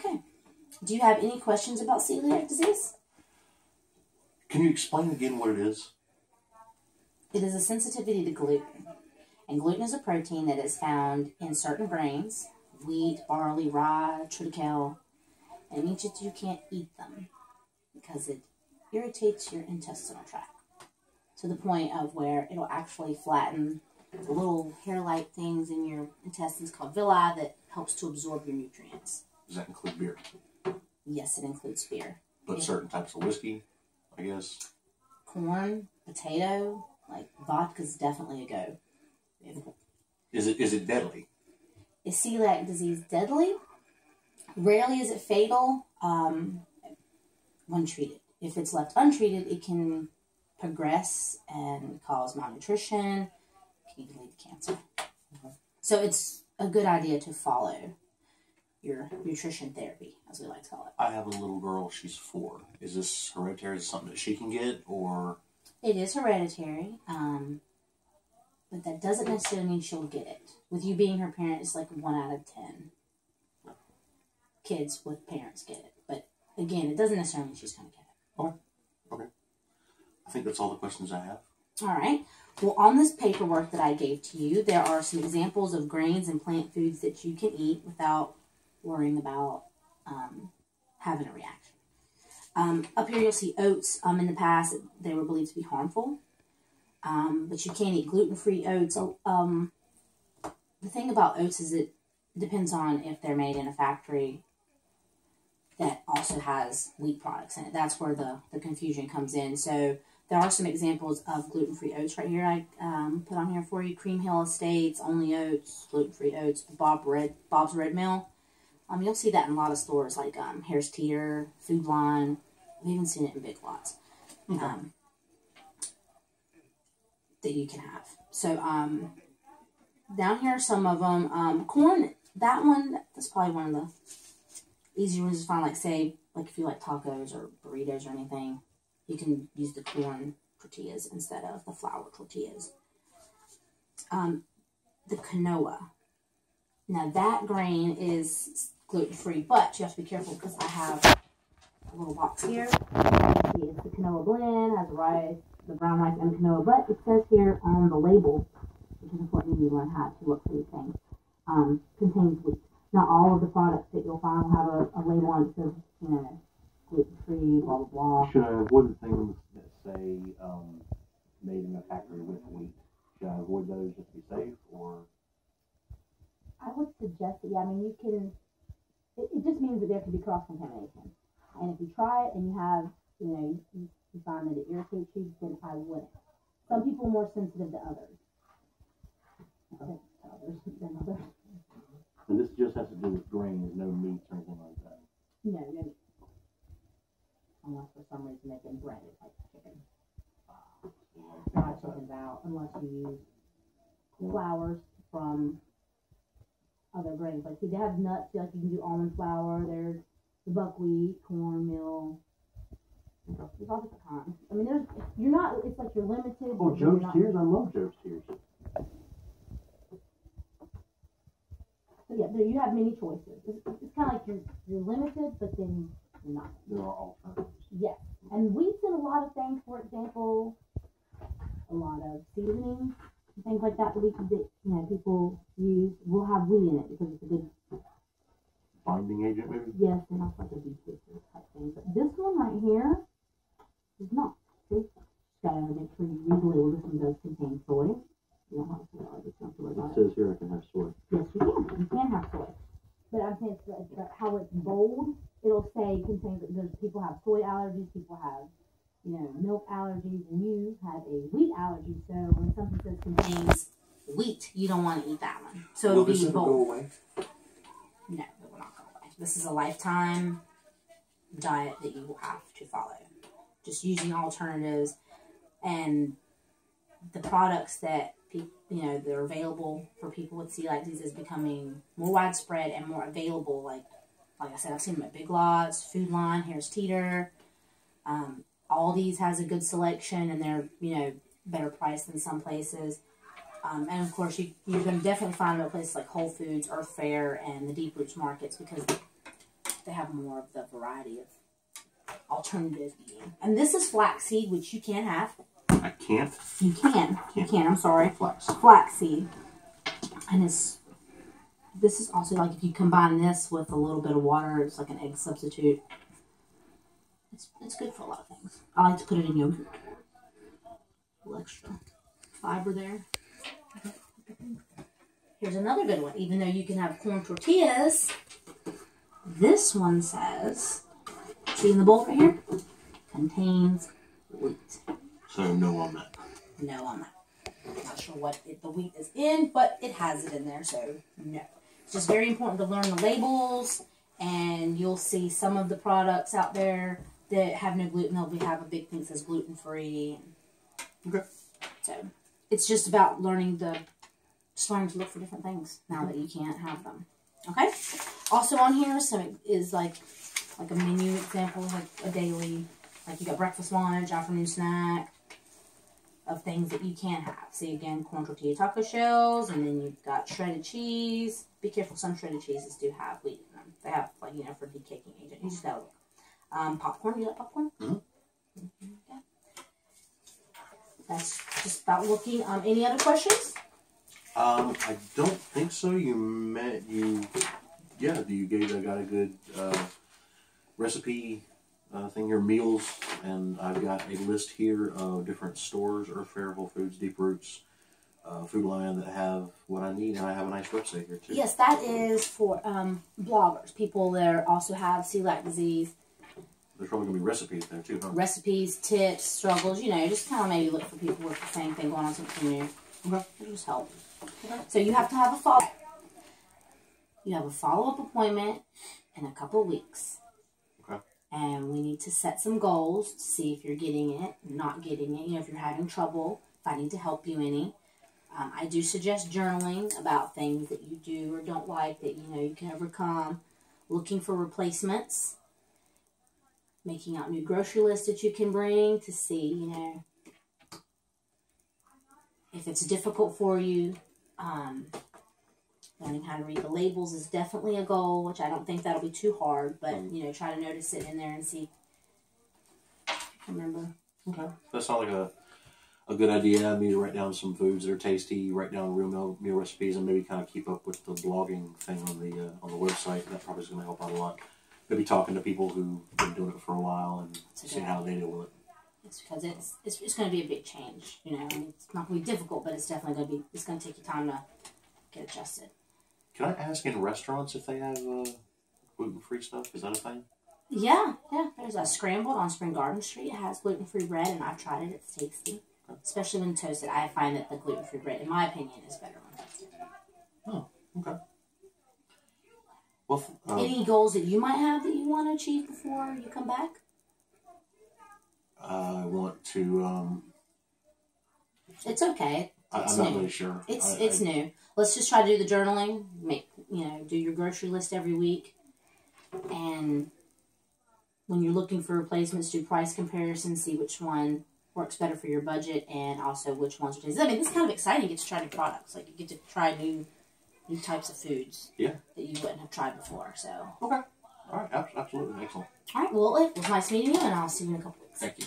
Okay. Do you have any questions about celiac disease? Can you explain again what it is? It is a sensitivity to gluten. And gluten is a protein that is found in certain grains, wheat, barley, rye, triticale. And it means that you can't eat them because it irritates your intestinal tract to the point of where it'll actually flatten the little hair-like things in your intestines called villi that helps to absorb your nutrients. Does that include beer? Yes, it includes beer. But certain types of whiskey, I guess? Corn, potato, like vodka's definitely a go. Is it deadly? Is celiac disease deadly? Rarely is it fatal when treated. If it's left untreated, it can progress and cause malnutrition. It can even lead to cancer. So it's a good idea to follow your nutrition therapy, as we like to call it. I have a little girl. She's 4. Is this hereditary? Is it something that she can get, or? It is hereditary, but that doesn't necessarily mean she'll get it. With you being her parent, it's like 1 out of 10 kids with parents get it. But again, it doesn't necessarily mean she's going to get it. Okay. Okay. I think that's all the questions I have. All right. Well, on this paperwork that I gave to you, there are some examples of grains and plant foods that you can eat without worrying about having a reaction. Up here you'll see oats. In the past, they were believed to be harmful. But you can eat gluten-free oats. The thing about oats is it depends on if they're made in a factory that also has wheat products in it. That's where the confusion comes in. So there are some examples of gluten-free oats right here. I put on here for you. Cream Hill Estates, Only Oats, gluten-free oats, Bob's Red Mill. You'll see that in a lot of stores like Harris Teeter, Food Line. I've even seen it in Big Lots. Okay. That you can have. So down here are some of them. Corn, that one, that's probably one of the easier ones to find. Like say, like if you like tacos or burritos or anything, you can use the corn tortillas instead of the flour tortillas. The quinoa. Now that grain is gluten-free, but you have to be careful because I have a little box here. See, it's the quinoa blend, has the rice, the brown rice, and the quinoa, but it says here on the label, which is important when you learn how to look for these things, contains wheat. Not all of the products that you'll find will have a label on it that says, you know, gluten-free, blah, blah, blah. Should I avoid the things that say made in a factory with wheat? Should I avoid those just to be safe, or? I would suggest that, yeah, I mean, you can, it just means that there could be cross-contamination. And if you try it and you have, you know, you find that it irritates you, then I wouldn't. Some people are more sensitive to others. Than others. And this just has to do with grains, no meats or anything like that? No, no meat. Unless for some reason they can brand it like chicken. Fried chicken's out, unless you use flours from other grains. Like, see, they have nuts, like you can do almond flour, there's the buckwheat, cornmeal. There's all different kinds. I mean, you're not, it's like you're limited. Oh, Joe's Tears? I love Joe's Tears. So yeah, you have many choices. It's kind of like you're limited, but then you're not. There are alternatives. Yes. And wheat's in a lot of things, for example, a lot of seasonings, things like that that people use will have wheat in it because it's a good Binding agent, maybe? yes, and also like a beef bitter type thing. But this one right here is not. See? Just gotta make sure you read the label. This one does contain soy. You don't have soy, I just don't have to worry about It says here I can have soy. Yes, you can. You can have soy. But I'm saying how it's bold, it'll say contains, there's people have soy allergies, people have, milk allergies, and you have a wheat allergy. So when something says contains wheat, you don't want to eat that one. So it'll be bold. Go away? No, it will not go away. This is a lifetime diet that you will have to follow. Just using alternatives and the products that they're available for people with celiac disease is becoming more widespread and more available. Like I said, I've seen them at Big Lots, Food Line, Harris Teeter. Aldi's has a good selection, and they're better priced than some places. And of course, you're going to definitely find them at places like Whole Foods, Earth Fare, and the Deep Roots markets because they have more of the variety of alternative eating. And this is flaxseed, which you can have. I can't. You can. You can. I'm sorry. Flax. Flaxseed. And this is also like if you combine this with a little bit of water, it's like an egg substitute. It's good for a lot of things. I like to put it in yogurt. A little extra fiber there. Here's another good one. Even though you can have corn tortillas, this one says, see in the bowl right here? Contains wheat. So no on that. No on that. Not sure what the wheat is in, but it has it in there, so no. It's just very important to learn the labels, and you'll see some of the products out there that have no gluten. They'll have a big thing that says gluten-free. Okay. So it's just about learning to look for different things now that you can't have them. Okay. Also on here, so is like a menu example, like a daily, like you got breakfast, lunch, afternoon snack of things that you can have. See again, corn tortilla taco shells, and then you've got shredded cheese. Be careful, some shredded cheeses do have wheat in them. They have, like, you know, for decaking agent. You just gotta look. Popcorn. You like popcorn? Mm-hmm. Okay. That's just about looking. Any other questions? I don't think so. You got a good recipe thing here, meals, and I've got a list here of different stores, Earthfare, Whole Foods, Deep Roots, Food Lion that have what I need, and I have a nice website here too. Yes, that is for bloggers, people that also have celiac disease. There's probably going to be recipes there too, huh? Recipes, tips, struggles, you know, just kind of maybe look for people with the same thing going on, something new. Okay. It'll just help. Okay. So you have to have a follow-up. You have a follow-up appointment in a couple of weeks. Okay. And we need to set some goals to see if you're getting it, not getting it, you know, if you're having trouble, if I need to help you any. I do suggest journaling about things that you do or don't like that, you know, you can overcome. Looking for replacements. Making out new grocery lists that you can bring to see, you know, if it's difficult for you. Learning how to read the labels is definitely a goal, which I don't think that'll be too hard, but, you know, try to notice it in there and see. Remember. Okay. That sounds like a good idea. I mean, write down some foods that are tasty, write down real meal recipes, and maybe kind of keep up with the blogging thing on the website. That probably is going to help out a lot. Maybe talking to people who've been doing it for a while and seeing how they deal with it. It's because it's going to be a big change. You know, I mean, it's not going to be difficult, but it's definitely going to be. It's going to take you time to get adjusted. Can I ask in restaurants if they have gluten-free stuff? Is that a thing? Yeah. There's a Scrambled on Spring Garden Street. It has gluten-free bread, and I've tried it. It's tasty, especially when toasted. I find that the gluten-free bread, in my opinion, is better when toasted. Oh, okay. Well, any goals that you might have that you want to achieve before you come back? I want to. It's okay. I'm not really sure. It's new. Let's just try to do the journaling. Do your grocery list every week, and when you're looking for replacements, do price comparisons. See which one works better for your budget, and also which ones are tasty. I mean, it's kind of exciting. You get to try new products. Like you get to try new types of foods. Yeah. That you wouldn't have tried before. So. Okay. All right. Absolutely. Excellent. All right. Well, it was nice meeting you, and I'll see you in a couple weeks. Thank you.